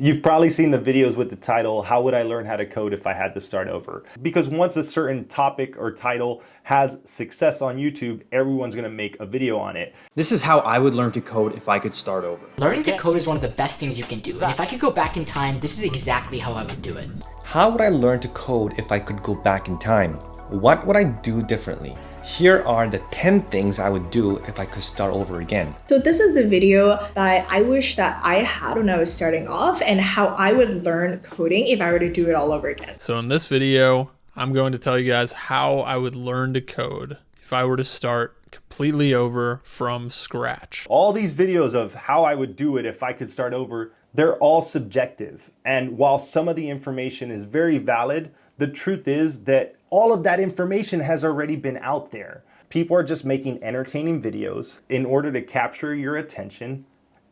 You've probably seen the videos with the title, "How would I learn how to code if I had to start over?" Because once a certain topic or title has success on YouTube, everyone's gonna make a video on it. This is how I would learn to code if I could start over. Learning to code is one of the best things you can do. And if I could go back in time, this is exactly how I would do it. How would I learn to code if I could go back in time? What would I do differently? Here are the 10 things I would do if I could start over again. So this is the video that I wish that I had when I was starting off and how I would learn coding if I were to do it all over again. So in this video, I'm going to tell you guys how I would learn to code if I were to start completely over from scratch. All these videos of how I would do it if I could start over, they're all subjective. And while some of the information is very valid, the truth is that all of that information has already been out there. People are just making entertaining videos in order to capture your attention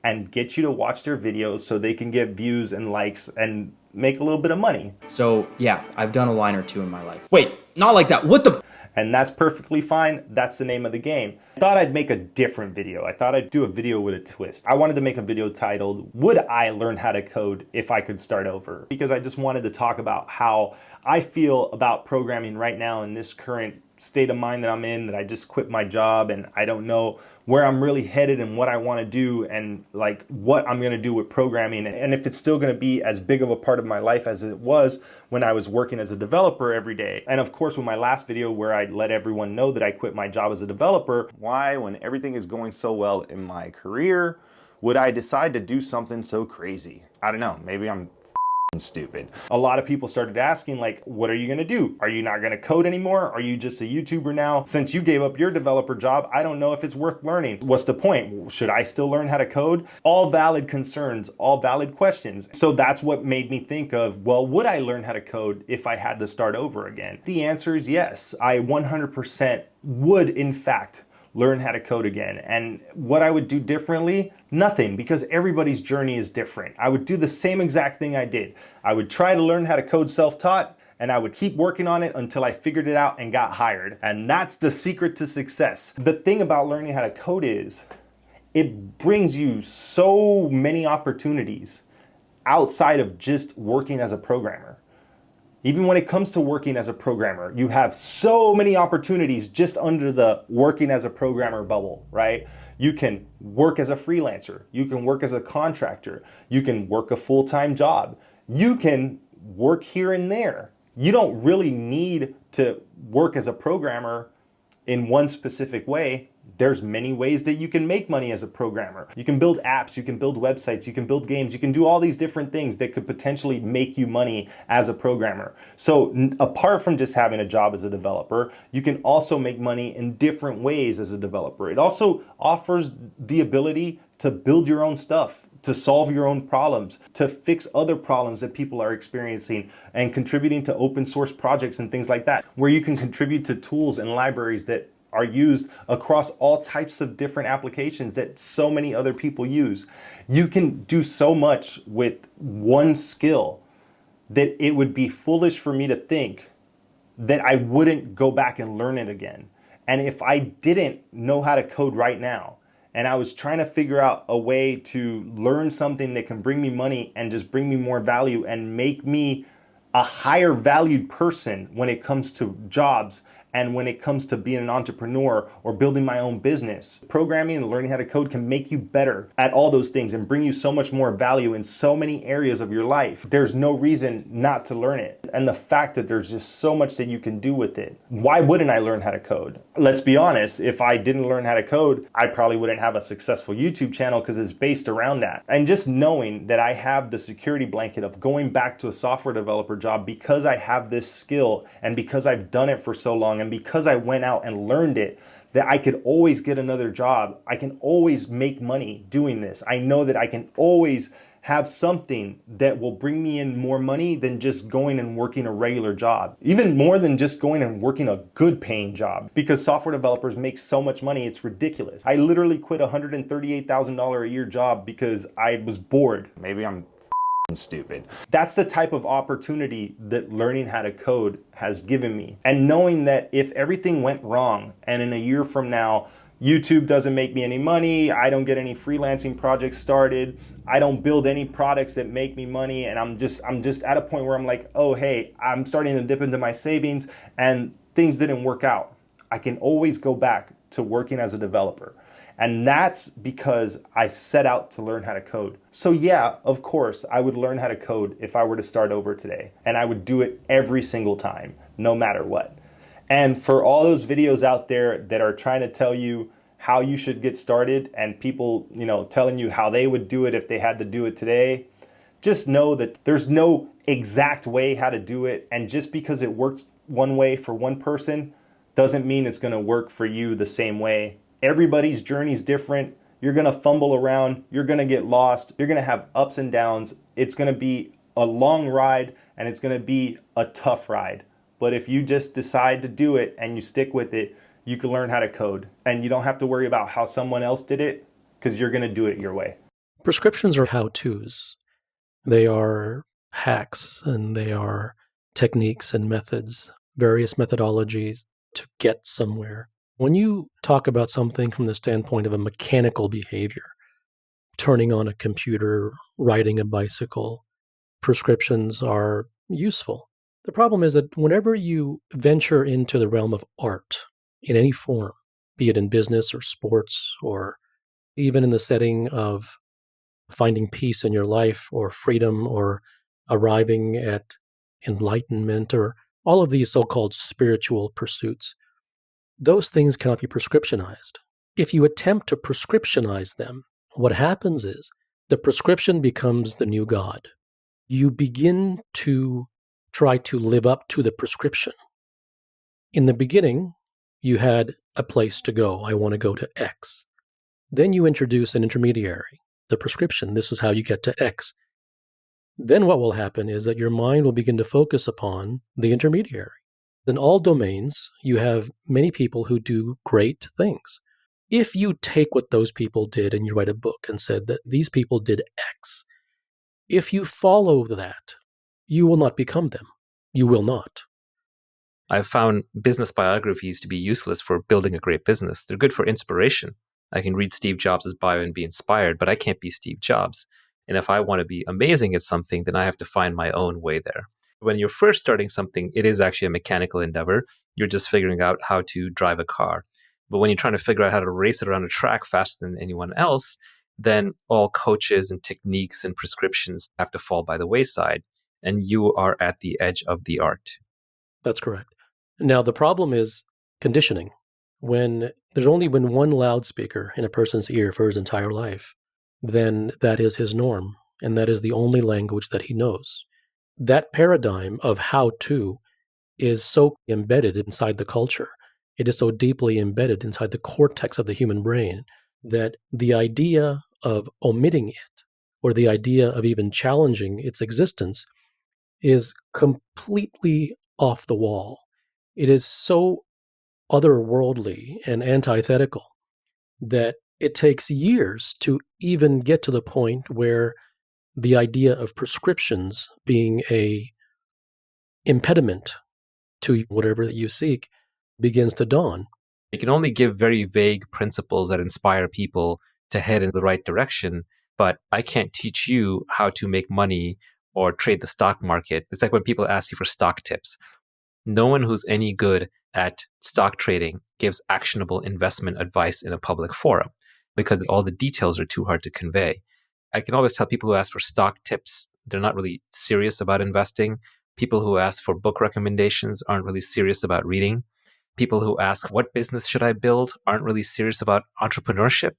and get you to watch their videos so they can get views and likes and make a little bit of money. So yeah, I've done a line or two in my life. Wait, not like that. What the? And that's perfectly fine. That's the name of the game. I thought I'd make a different video. I thought I'd do a video with a twist. I wanted to make a video titled, "Would I learn how to code if I could start over?" Because I just wanted to talk about how I feel about programming right now in this current state of mind that I'm in, that I just quit my job and I don't know where I'm really headed and what I want to do and like what I'm going to do with programming and if it's still going to be as big of a part of my life as it was when I was working as a developer every day. And of course, with my last video where I let everyone know that I quit my job as a developer, why, when everything is going so well in my career, would I decide to do something so crazy? I don't know, maybe I'm stupid. A lot of people started asking like, what are you gonna do? Are you not gonna code anymore? Are you just a YouTuber now? Since you gave up your developer job, I don't know if it's worth learning. What's the point? Should I still learn how to code? All valid concerns, all valid questions. So that's what made me think of, well, would I learn how to code if I had to start over again? The answer is yes. I 100% would, in fact, learn how to code again. And what I would do differently? Nothing, because everybody's journey is different. I would do the same exact thing I did. I would try to learn how to code self-taught, and I would keep working on it until I figured it out and got hired. And that's the secret to success. The thing about learning how to code is it brings you so many opportunities outside of just working as a programmer. Even when it comes to working as a programmer, you have so many opportunities just under the working as a programmer bubble, right? You can work as a freelancer. You can work as a contractor. You can work a full-time job. You can work here and there. You don't really need to work as a programmer in one specific way. There's many ways that you can make money as a programmer. You can build apps, you can build websites, you can build games, you can do all these different things that could potentially make you money as a programmer. So apart from just having a job as a developer, you can also make money in different ways as a developer. It also offers the ability to build your own stuff, to solve your own problems, to fix other problems that people are experiencing, and contributing to open source projects and things like that, where you can contribute to tools and libraries that are used across all types of different applications that so many other people use. You can do so much with one skill that it would be foolish for me to think that I wouldn't go back and learn it again. And if I didn't know how to code right now, and I was trying to figure out a way to learn something that can bring me money and just bring me more value and make me a higher valued person when it comes to jobs and when it comes to being an entrepreneur or building my own business. Programming and learning how to code can make you better at all those things and bring you so much more value in so many areas of your life. There's no reason not to learn it. And the fact that there's just so much that you can do with it. Why wouldn't I learn how to code? Let's be honest, if I didn't learn how to code, I probably wouldn't have a successful YouTube channel because it's based around that. And just knowing that I have the security blanket of going back to a software developer job because I have this skill and because I've done it for so long and because I went out and learned it, that I could always get another job. I can always make money doing this. I know that I can always have something that will bring me in more money than just going and working a regular job. Even more than just going and working a good paying job, because software developers make so much money, it's ridiculous. I literally quit a $138,000 a year job because I was bored. Maybe I'm stupid. That's the type of opportunity that learning how to code has given me. And knowing that if everything went wrong and in a year from now YouTube doesn't make me any money. I don't get any freelancing projects started. I don't build any products that make me money. And I'm just at a point where I'm like, oh, hey, I'm starting to dip into my savings and things didn't work out. I can always go back to working as a developer. And that's because I set out to learn how to code. So yeah, of course, I would learn how to code if I were to start over today. And I would do it every single time, no matter what. And for all those videos out there that are trying to tell you how you should get started and people, telling you how they would do it if they had to do it today, just know that there's no exact way how to do it. And just because it works one way for one person doesn't mean it's going to work for you the same way. Everybody's journey is different. You're going to fumble around. You're going to get lost. You're going to have ups and downs. It's going to be a long ride and it's going to be a tough ride. But if you just decide to do it and you stick with it, you can learn how to code. And you don't have to worry about how someone else did it because you're going to do it your way. Prescriptions are how-tos. They are hacks and they are techniques and methods, various methodologies to get somewhere. When you talk about something from the standpoint of a mechanical behavior, turning on a computer, riding a bicycle, prescriptions are useful. The problem is that whenever you venture into the realm of art in any form, be it in business or sports or even in the setting of finding peace in your life or freedom or arriving at enlightenment or all of these so-called spiritual pursuits, those things cannot be prescriptionized. If you attempt to prescriptionize them, what happens is the prescription becomes the new God. You begin to try to live up to the prescription. In the beginning, you had a place to go. I want to go to X. Then you introduce an intermediary, the prescription. This is how you get to X. Then what will happen is that your mind will begin to focus upon the intermediary. In all domains, you have many people who do great things. If you take what those people did and you write a book and said that these people did X, if you follow that, you will not become them. You will not. I've found business biographies to be useless for building a great business. They're good for inspiration. I can read Steve Jobs' bio and be inspired, but I can't be Steve Jobs. And if I want to be amazing at something, then I have to find my own way there. When you're first starting something, it is actually a mechanical endeavor. You're just figuring out how to drive a car. But when you're trying to figure out how to race it around a track faster than anyone else, then all coaches and techniques and prescriptions have to fall by the wayside. And you are at the edge of the art. That's correct. Now, the problem is conditioning. When there's only been one loudspeaker in a person's ear for his entire life, then that is his norm, and that is the only language that he knows. That paradigm of how to is so embedded inside the culture. It is so deeply embedded inside the cortex of the human brain that the idea of omitting it or the idea of even challenging its existence is completely off the wall. It is so otherworldly and antithetical that it takes years to even get to the point where the idea of prescriptions being a impediment to whatever that you seek begins to dawn. You can only give very vague principles that inspire people to head in the right direction, but I can't teach you how to make money or trade the stock market. It's like when people ask you for stock tips. No one who's any good at stock trading gives actionable investment advice in a public forum because all the details are too hard to convey. I can always tell people who ask for stock tips, they're not really serious about investing. People who ask for book recommendations aren't really serious about reading. People who ask, what business should I build, aren't really serious about entrepreneurship.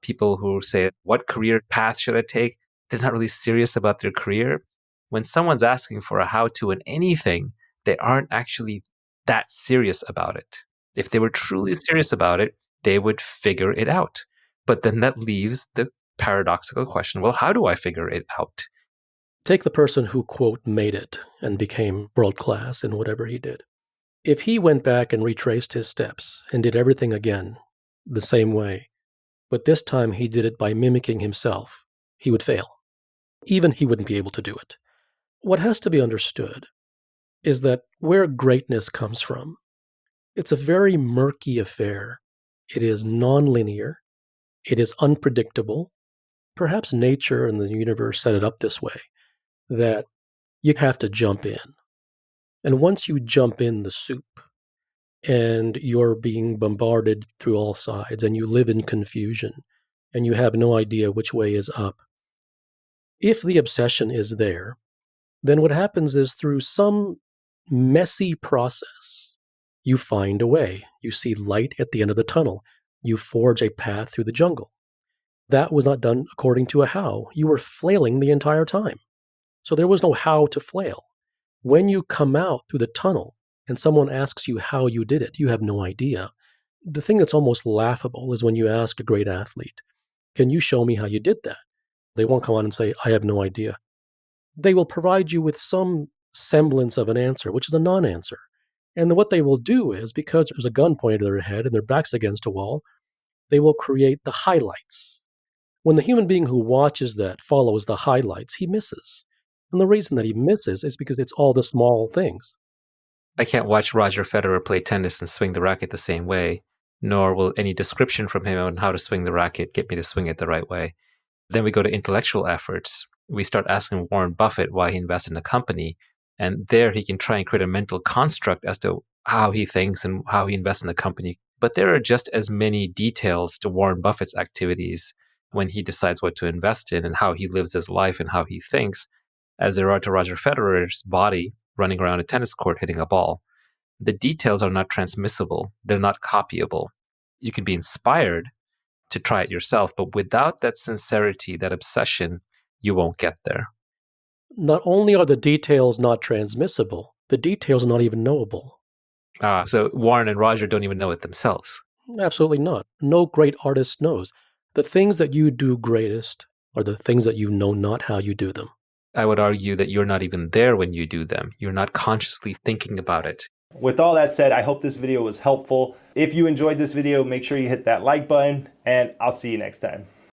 People who say, what career path should I take, they're not really serious about their career. When someone's asking for a how-to in anything, they aren't actually that serious about it. If they were truly serious about it, they would figure it out. But then that leaves the paradoxical question, well, how do I figure it out? Take the person who, quote, made it and became world-class in whatever he did. If he went back and retraced his steps and did everything again the same way, but this time he did it by mimicking himself, he would fail. Even he wouldn't be able to do it. What has to be understood is that where greatness comes from, it's a very murky affair. It is nonlinear. It is unpredictable. Perhaps nature and the universe set it up this way, that you have to jump in. And once you jump in the soup and you're being bombarded through all sides and you live in confusion and you have no idea which way is up, if the obsession is there, then what happens is through some messy process, you find a way. You see light at the end of the tunnel. You forge a path through the jungle. That was not done according to a how. You were flailing the entire time. So there was no how to flail. When you come out through the tunnel and someone asks you how you did it, you have no idea. The thing that's almost laughable is when you ask a great athlete, can you show me how you did that? They won't come on and say, I have no idea. They will provide you with some semblance of an answer, which is a non-answer. And what they will do is, because there's a gun pointed to their head and their back's against a wall, they will create the highlights. When the human being who watches that follows the highlights, he misses. And the reason that he misses is because it's all the small things. I can't watch Roger Federer play tennis and swing the racket the same way, nor will any description from him on how to swing the racket get me to swing it the right way. Then we go to intellectual efforts. We start asking Warren Buffett why he invested in a company, and there he can try and create a mental construct as to how he thinks and how he invests in the company. But there are just as many details to Warren Buffett's activities when he decides what to invest in and how he lives his life and how he thinks, as there are to Roger Federer's body running around a tennis court hitting a ball. The details are not transmissible. They're not copyable. You can be inspired to try it yourself, but without that sincerity, that obsession, you won't get there. Not only are the details not transmissible, the details are not even knowable. So Warren and Roger don't even know it themselves. Absolutely not. No great artist knows. The things that you do greatest are the things that you know not how you do them. I would argue that you're not even there when you do them. You're not consciously thinking about it. With all that said, I hope this video was helpful. If you enjoyed this video, make sure you hit that like button, and I'll see you next time.